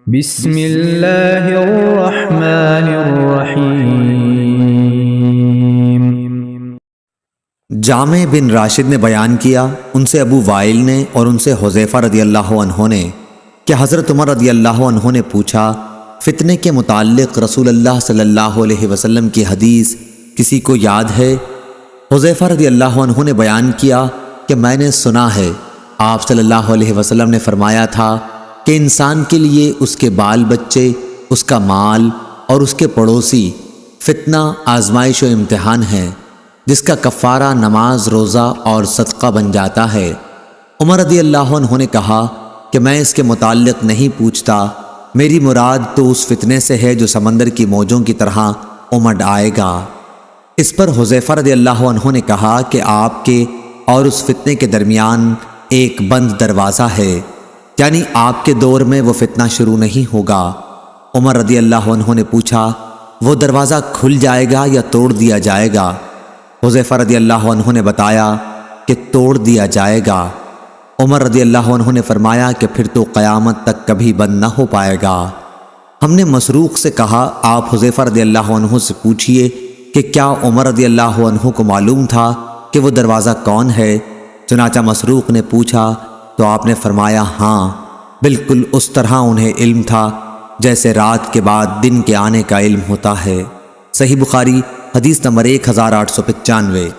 بسم اللہ الرحمن الرحیم۔ جامع بن راشد نے بیان کیا، ان سے ابو وائل نے اور ان سے حذیفہ رضی اللہ عنہ نے کہ حضرت عمر رضی اللہ عنہ نے پوچھا، فتنے کے متعلق رسول اللہ صلی اللہ علیہ وسلم کی حدیث کسی کو یاد ہے؟ حذیفہ رضی اللہ عنہ نے بیان کیا کہ میں نے سنا ہے، آپ صلی اللہ علیہ وسلم نے فرمایا تھا کہ انسان کے لیے اس کے بال بچے، اس کا مال اور اس کے پڑوسی فتنہ، آزمائش و امتحان ہے، جس کا کفارہ نماز، روزہ اور صدقہ بن جاتا ہے۔ عمر رضی اللہ عنہ نے کہا کہ میں اس کے متعلق نہیں پوچھتا، میری مراد تو اس فتنے سے ہے جو سمندر کی موجوں کی طرح امڈ آئے گا۔ اس پر حذیفہ رضی اللہ عنہ نے کہا کہ آپ کے اور اس فتنے کے درمیان ایک بند دروازہ ہے، یعنی آپ کے دور میں وہ فتنہ شروع نہیں ہوگا۔ عمر رضی اللہ عنہ نے پوچھا، وہ دروازہ کھل جائے گا یا توڑ دیا جائے گا؟ حذیفہ رضی اللہ عنہ نے بتایا کہ توڑ دیا جائے گا۔ عمر رضی اللہ عنہ نے فرمایا کہ پھر تو قیامت تک کبھی بند نہ ہو پائے گا۔ ہم نے مسروق سے کہا، آپ حذیفہ رضی اللہ عنہ سے پوچھئے کہ کیا عمر رضی اللہ عنہ کو معلوم تھا کہ وہ دروازہ کون ہے؟ چنانچہ مسروق نے پوچھا تو آپ نے فرمایا، ہاں، بالکل اس طرح انہیں علم تھا جیسے رات کے بعد دن کے آنے کا علم ہوتا ہے۔ صحیح بخاری حدیث نمبر 1895۔